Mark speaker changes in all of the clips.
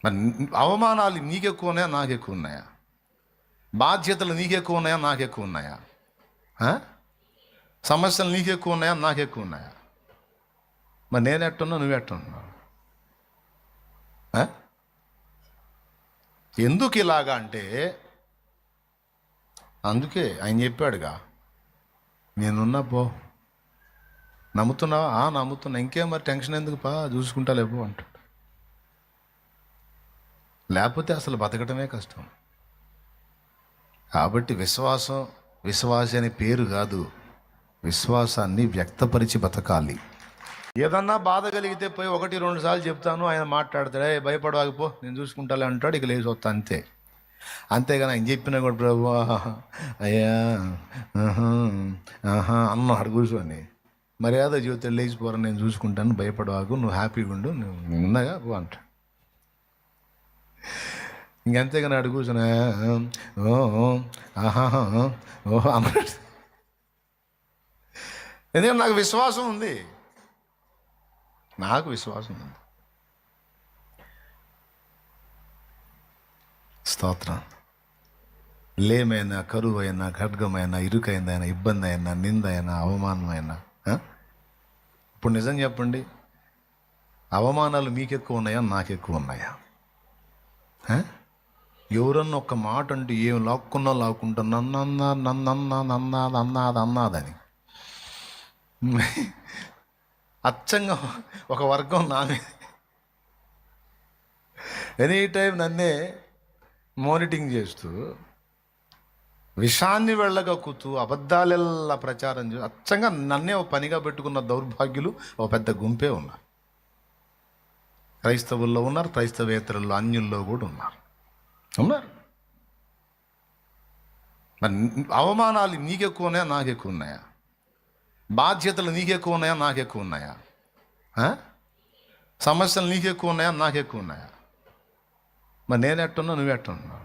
Speaker 1: మరి అవమానాలు నీకెక్కువ ఉన్నాయా, నాకు ఎక్కువ ఉన్నాయా? బాధ్యతలు నీకెక్కువ ఉన్నాయా, నాకు ఎక్కువ ఉన్నాయా? సమస్యలు నీకెక్కువ ఉన్నాయా, నాకు ఎక్కువ ఉన్నాయా? మరి నేను ఎట్టున్నా, నువ్వెట్టున్నావు? ఎందుకు ఇలాగా అంటే, అందుకే ఆయన చెప్పాడుగా, నేనున్నా పో. నమ్ముతున్నావా? నమ్ముతున్నా. ఇంకేం మరి టెన్షన్ ఎందుకు, పా చూసుకుంటా లేపో అంటాడు. లేకపోతే అసలు బతకటమే కష్టం. కాబట్టి విశ్వాసి అనే పేరు కాదు, విశ్వాసాన్ని వ్యక్తపరిచి బతకాలి. ఏదన్నా బాధ కలిగితే పోయి 1-2 సార్లు చెప్తాను, ఆయన మాట్లాడతాడు, భయపడవాకపో నేను చూసుకుంటాలే అంటాడు, ఇక లేచి వస్తా అంతే. అంతేగాని ఆయన చెప్పినా కూడా ప్రభు అయ్యా అన్నాడు కూర్చొని, మర్యాద జీవితం లేచిపోరా, నేను చూసుకుంటాను, భయపడవాకు, నువ్వు హ్యాపీగా ఉండు, నువ్వు ఉన్నాగా పో అంటాడు. ఇంకంతేగాని అడు కూర్చొని ఓహో అన్నాడు. ఎందుకంటే నాకు విశ్వాసం ఉంది, నాకు విశ్వాసం ఉంది. స్తోత్రం. లేమైనా, కరువు అయినా, ఖడ్గమైనా, ఇరుకైందైనా, ఇబ్బంది అయినా, నింద అయినా, అవమానమైనా. ఇప్పుడు నిజం చెప్పండి, అవమానాలు మీకు ఎక్కువ ఉన్నాయా, నాకు ఎక్కువ ఉన్నాయా? ఎవరన్నా ఒక్క మాట అంటే ఏం లాక్కుంటా నన్నన్నాదని అచ్చంగా ఒక వర్గం నామే ఎనీ టైం నన్నే మానిటరింగ్ చేస్తూ, విషాన్ని వెళ్ళగక్కుతూ, అబద్ధాలెల్లా ప్రచారం చేస్తూ, అచ్చంగా నన్నే ఒక పనిగా పెట్టుకున్న దౌర్భాగ్యులు ఒక పెద్ద గుంపే ఉన్నారు. క్రైస్తవుల్లో ఉన్నారు, క్రైస్తవేతరుల్లో, అన్యుల్లో కూడా ఉన్నారు. మరి అవమానాలు నీకెక్కువ ఉన్నాయా, నాకు ఎక్కువ ఉన్నాయా? బాధ్యతలు నీకెక్కువ ఉన్నాయా, నాకు ఎక్కువ ఉన్నాయా? సమస్యలు నీకెక్కువ ఉన్నాయా, నాకు ఎక్కువ ఉన్నాయా? మరి నేను ఎట్టున్నా, నువ్వెట్టున్నావు?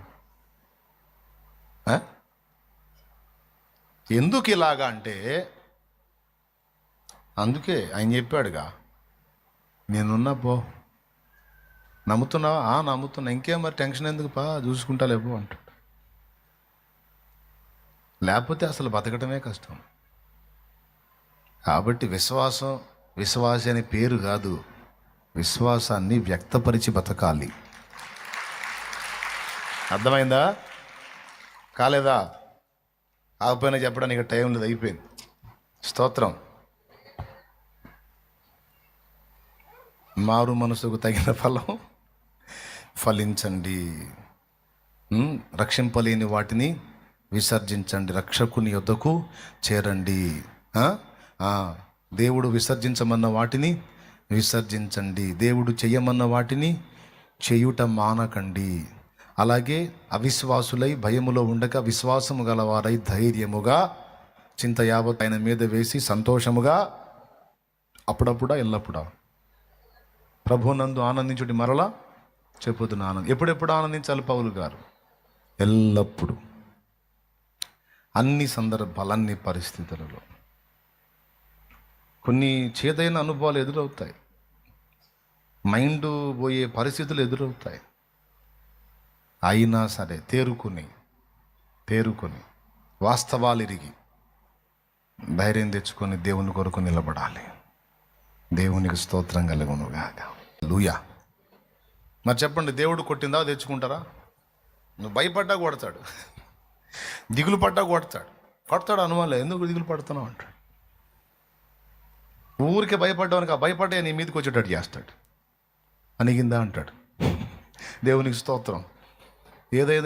Speaker 1: ఎందుకు ఇలాగా అంటే, అందుకే ఆయన చెప్పాడుగా, నేనున్నా పో. నమ్ముతున్నావా? నమ్ముతున్నా. ఇంకేం మరి టెన్షన్ ఎందుకు, పా చూసుకుంటా లేపో అంటాడు. లేకపోతే అసలు బతకటమే కష్టం. కాబట్టి విశ్వాసి అనే పేరు కాదు, విశ్వాసాన్ని వ్యక్తపరిచి బతకాలి. అర్థమైందా? కాలేదా? ఆగిపోయినా చెప్పడానికి టైం లేదు, అయిపోయింది. స్తోత్రం. మారు మనసుకు తగిన ఫలం ఫలించండి. రక్షింపలేని వాటిని విసర్జించండి, రక్షకుని యొద్దకు చేరండి. దేవుడు విసర్జించమన్న వాటిని విసర్జించండి, దేవుడు చెయ్యమన్న వాటిని చేయుట మానకండి. అలాగే అవిశ్వాసులై భయములో ఉండక విశ్వాసము గలవారై ధైర్యముగా చింత యావత్ ఆయన మీద వేసి సంతోషముగా అప్పుడప్పుడా ఎల్లప్పుడా ప్రభునందు ఆనందించుటి, మరలా చెప్పుతున్న ఆనందం. ఎప్పుడెప్పుడు ఆనందించాలి పౌలు గారు? ఎల్లప్పుడూ, అన్ని సందర్భాలు, అన్ని పరిస్థితులలో. కొన్ని చేదైన అనుభవాలు ఎదురవుతాయి, మైండ్ పోయే పరిస్థితులు ఎదురవుతాయి. అయినా సరే తేరుకొని వాస్తవాలు ఎరిగి ధైర్యం తెచ్చుకొని దేవుని కొరకు నిలబడాలి. దేవునికి స్తోత్రం కలుగునుగాక. హల్లెలూయా. మరి చెప్పండి, దేవుడు కొట్టిందా తెచ్చుకుంటారా? నువ్వు భయపడ్డా కొడతాడు, దిగులు పడ్డా కొడతాడు. అనుమానం, ఎందుకు దిగులు పడుతున్నావు అంటాడు. ఊరికే భయపడ్డావనికి, ఆ భయపడ్డా నీ మీదకి వచ్చేటట్టు చేస్తాడు. అనిగిందా అంటాడు. దేవునికి స్తోత్రం.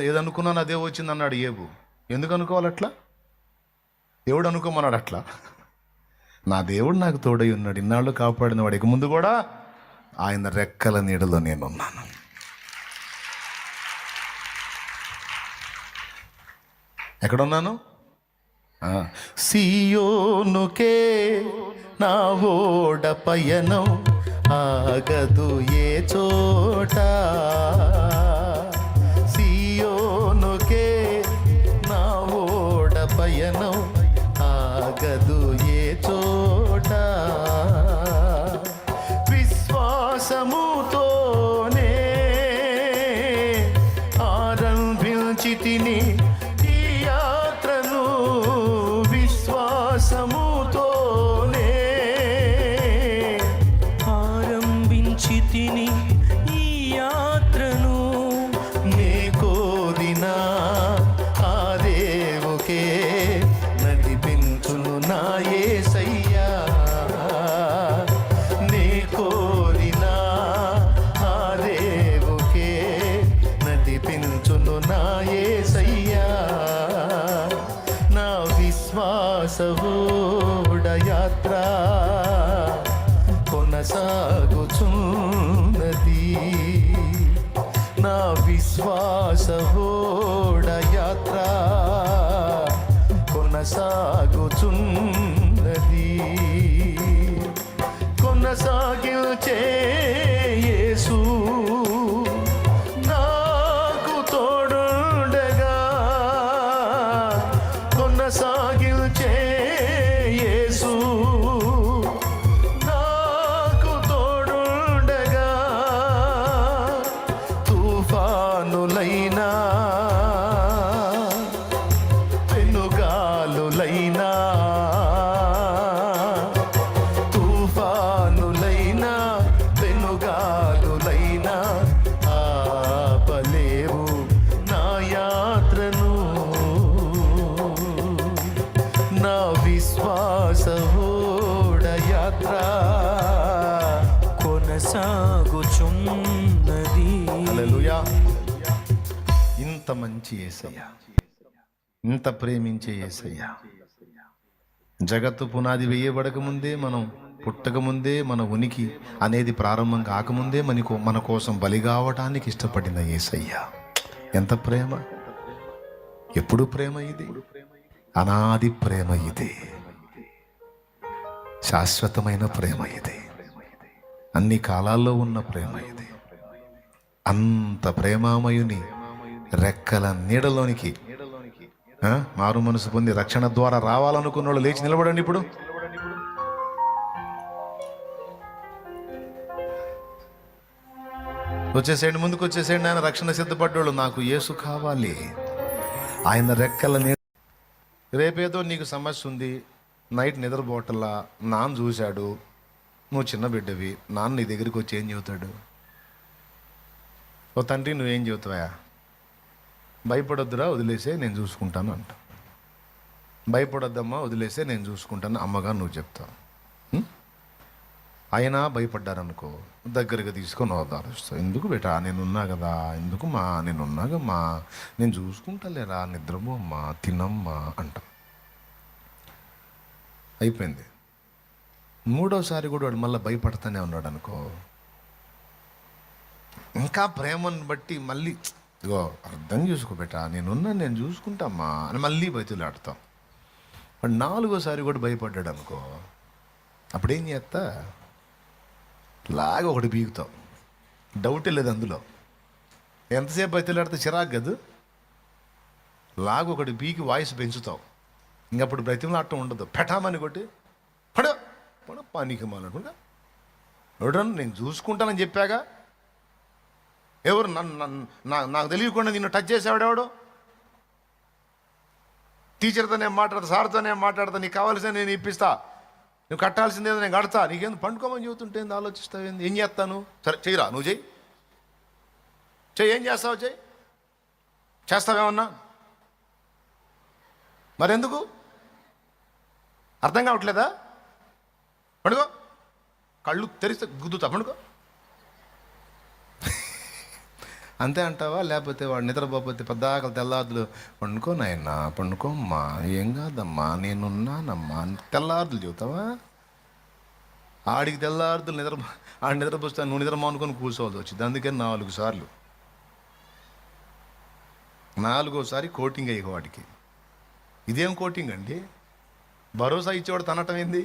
Speaker 1: ఏదనుకున్నా నా దేవుడు వచ్చింది అన్నాడు ఏబు. ఎందుకు అనుకోవాలి అట్లా? దేవుడు అనుకోమన్నాడు అట్లా. నా దేవుడు నాకు తోడై ఉన్నాడు, ఇన్నాళ్ళు కాపాడిన వాడు, ఇక ముందు కూడా ఆయన రెక్కల నీడలో నేనున్నాను. ఎక్కడున్నాను? సియోనుకే నా ఓడ పయనం ఆగదు ఏ చోట, సియోనుకే నా ఓడ పయనం ఆగదు ఏ చోట, విశ్వాసముతోనే
Speaker 2: యాత్రను
Speaker 1: నే కోరిన ఆ దేవుకే నడిపించును నా యేసయ్యా. నే కోరిన ఆ దేవుకే నడిపించును నా యేసయ్యా. నా విశ్వాసవోడ యాత్ర కొనసాగుచున్నది. నా విశ్వాసవోడ యాత్ర కొనసాగుచున్నది. కొనసాగించే యేసు నాకు తోడుండగా. కొనసాగించే యేసు నాకు తోడుండగా. తుఫానులైనా పెనుగాలులైనా తుఫానులైనా పెనుగాలులైనా ఆపలేవు నా యాత్రను. నా విశ్వాసవోడ యాత్ర
Speaker 2: కొనసాగుచున్నది.
Speaker 1: హల్లెలూయా. ఇంత మంచి యేసయ్యా, ఇంత ప్రేమించే యేసయ్యా, జగత్తు పునాది వేయబడక ముందే, మనం పుట్టక ముందే, మన ఉనికి అనేది ప్రారంభం కాకముందే మన కోసం బలి కావటానికి ఇష్టపడిన యేసయ్యా. ఎంత ప్రేమ! ఎప్పుడు ప్రేమ ఇది? అనాది ప్రేమ ఇది, శాశ్వతమైన ప్రేమ ఇది, అన్ని కాలాల్లో ఉన్న ప్రేమ ఇది. అంత ప్రేమామయుని రెక్కల నీడలోనికి మారు మనసు పొంది రక్షణ ద్వారా రావాలనుకున్న వాళ్ళు లేచి నిలబడండి. ఇప్పుడు వచ్చేసేయండి, ముందుకు వచ్చేసేయండి. ఆయన రక్షణ సిద్ధపడ్డాడు. నాకు యేసు కావాలి, ఆయన రెక్కల నీడ. రేపేదో నీకు సమస్య ఉంది, నైట్ నిద్రపోవటల్లా, నాన్న చూశాడు, నువ్వు చిన్న బిడ్డవి, నాన్న నీ దగ్గరికి వచ్చి ఏం చెబుతాడు? ఓ తండ్రి నువ్వేం చెబుతావా? భయపడొద్దురా, వదిలేసే, నేను చూసుకుంటాను అంట. భయపడొద్దమ్మా, వదిలేసే, నేను చూసుకుంటాను అమ్మగా నువ్వు చెప్తావు. అయినా భయపడ్డారనుకో, దగ్గరగా తీసుకొని ఓదారుస్తావు. ఎందుకు బేటా, నేనున్నా కదా, ఎందుకు మా, నేనున్నాగా మా, నేను చూసుకుంటాలేరా, నిద్రపోమ్మా, తినమ్మా అంట. అయిపోయింది. మూడోసారి కూడా వాడు మళ్ళీ భయపడతానే ఉన్నాడు అనుకో, ఇంకా ప్రేమను బట్టి మళ్ళీ ఇగో అర్థం చేసుకోబెట్టా, నేనున్నా, నేను చూసుకుంటామ్మా అని మళ్ళీ బయతులాడతాం. వాడు నాలుగోసారి కూడా భయపడ్డాడు అనుకో, అప్పుడేం చేస్తా, లాగా ఒకటి బీగుతావు. డౌటే లేదు అందులో. ఎంతసేపు బయతులాడితే చిరాకు కదా, లాగా ఒకటి బీకి వాయిస్ పెంచుతావు. ఇంకప్పుడు బ్రతిమలాడటం ఉండదు. పెటామని కొట్టి పడ పడ పానీకి మాలనుకుంటా ఎవడన్నా నేను చూసుకుంటానని చెప్పాగా. ఎవరు నాకు తెలియకుండా నిన్ను టచ్ చేసేవాడెవడు? టీచర్తో నేను మాట్లాడతా, సార్తో నేను మాట్లాడతా, నీకు కావాల్సిన నేను ఇప్పిస్తా, నువ్వు కట్టాల్సిందేదో నేను కడతా, నీకేంది పండుకోమని చెబుతుంటే ఏంది ఆలోచిస్తావేంది? ఏం చేస్తాను? సరే చెయ్యిరా, నువ్వు చెయ్యి, ఏం చేస్తావు? చేస్తావేమన్నా? మరెందుకు అర్థం కావట్లేదా? పండుకో, కళ్ళు తెరిస్తే గుద్దుతా, పండుకో. అంతే అంటావా? లేకపోతే వాడు నిద్రపోతే పద్దాకలు తెల్లారులు పండుకో నాయనా, పండుకోమ్మా, ఏం కాదమ్మా, నేనున్నానమ్మా, తెల్లారులు చెబుతావా? ఆడికి తెల్లారులు ఆడి నిద్రపోస్తాను, నువ్వు నిద్రమా అనుకొని కూర్చోవాల్సి వచ్చింది. అందుకని 4 సార్లు, 4వసారి కోటింగ్ అయ్యి వాడికి. ఇదేం కోటింగ్ అండి? భరోసా ఇచ్చేవాడు తనటం ఏంది?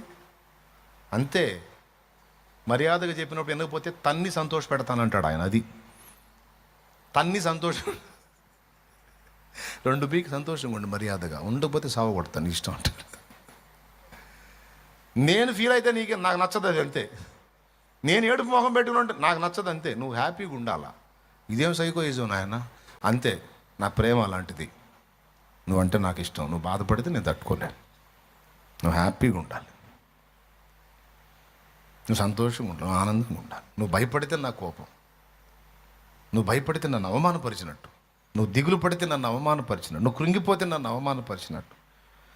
Speaker 1: అంతే. మర్యాదగా చెప్పినప్పుడు ఎందుకపోతే తన్ని సంతోష పెడతానంటాడు ఆయన. అది తన్ని సంతోషం, 2 బీకి సంతోషంగా ఉండి మర్యాదగా ఉండకపోతే సావ కొడతాను, ఇష్టం అంటాడు. నేను ఫీల్ అయితే నాకు నచ్చదు, అది అంతే. నేను ఏడుపు మొహం పెట్టుకుంటే నాకు నచ్చదు, అంతే. నువ్వు హ్యాపీగా ఉండాలా. ఇదేం సైకోయిజం నాయన? అంతే, నా ప్రేమ అలాంటిది. నువ్వంటే నాకు ఇష్టం, నువ్వు బాధపడితే నేను తట్టుకోలేను. నువ్వు హ్యాపీగా ఉండాలి, నువ్వు సంతోషంగా ఉండాలి, నువ్వు ఆనందంగా ఉండాలి. నువ్వు భయపడితే నా కోపం. నువ్వు భయపడితే నన్ను అవమానపరిచినట్టు, నువ్వు దిగులు పడితే నన్ను అవమానపరిచినట్టు, నువ్వు కృంగిపోతే నన్ను అవమానపరిచినట్టు.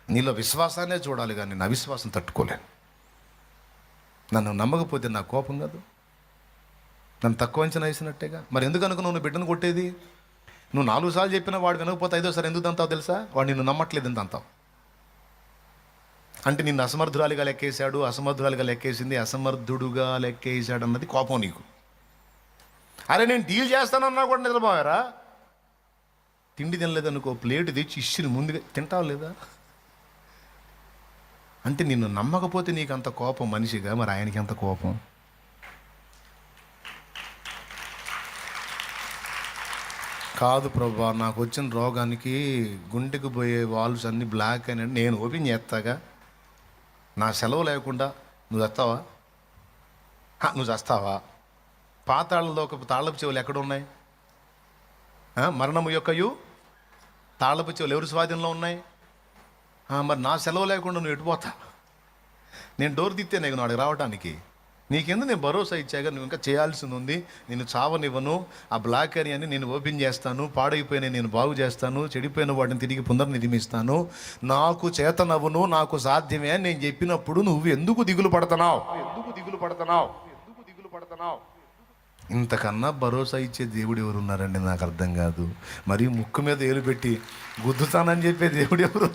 Speaker 1: నీలో విశ్వాసాన్నే చూడాలి, కానీ నా విశ్వాసం తట్టుకోలేను. నన్ను నమ్మకపోతే నా కోపం కాదు, నన్ను తక్కువ అంచనా వేసినట్టేగా. మరి ఎందుకు అనుకున్నావు నువ్వు బిడ్డను కొట్టేది? నువ్వు 4 సార్లు చెప్పినా వాడు వినకపోతే 5ఓసారి ఎందుకు దంతావు తెలుసా? వాడు నిన్ను నమ్మట్లేదు ఎంత అంతావు. అంటే నిన్ను అసమర్థురాలిగా లెక్కేశాడు, అసమర్థురాలిగా లెక్కేసింది, అసమర్థుడుగా లెక్కేసాడు అన్నది కోపం నీకు. అరే నేను డీల్ చేస్తానన్నా కూడా నిద్రపోయారా? తిండి తినలేదనుకో, ప్లేట్ తెచ్చి ఇచ్చిని ముందుగా తింటావు లేదా? అంటే నిన్ను నమ్మకపోతే నీకు అంత కోపం మనిషిగా, మరి ఆయనకి ఎంత కోపం? కాదు ప్రభా, నాకు వచ్చిన రోగానికి గుండెకి పోయే వాల్వ్స్ అన్నీ బ్లాక్ అయినా నేను ఓపెన్ చేస్తాగా, నా సెలవు లేకుండా నువ్వు వస్తావా? నువ్వు చేస్తావా? పాతాళలోక తాళపు చెవులు ఎక్కడున్నాయి? మరణము యొక్కయు తాళపు చెవులు ఎవరి స్వాధీనంలో ఉన్నాయి? మరి నా సెలవు లేకుండా నువ్వు ఎటుపోతా? నేను డోర్ తీస్తేనే నువ్వు అక్కడికి రావడానికి. నీకెందుకు నేను భరోసా ఇచ్చాగా, నువ్వు ఇంకా చేయాల్సింది ఉంది. నేను చావనివ్వను, ఆ బ్లాక్ అని నేను ఓపెన్ చేస్తాను, పాడైపోయిన నేను బాగు చేస్తాను, చెడిపోయిన వాటిని తిరిగి పునర్నిర్మిస్తాను, నాకు చేతనవును, నాకు సాధ్యమే అని నేను చెప్పినప్పుడు నువ్వు ఎందుకు దిగులు పడుతున్నావు? ఇంతకన్నా భరోసా ఇచ్చే దేవుడు ఎవరు ఉన్నారండి? నాకు అర్థం కాదు. మరి ముక్కు మీద ఏలు పెట్టి గుద్దుతానని చెప్పే దేవుడు ఎవరు?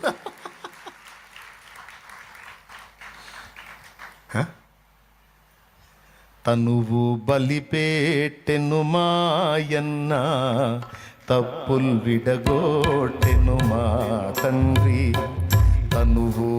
Speaker 1: తనువు బలిపేటెను మాయన్న, తప్పులు విడగొట్టెను మా తండ్రి. తనువు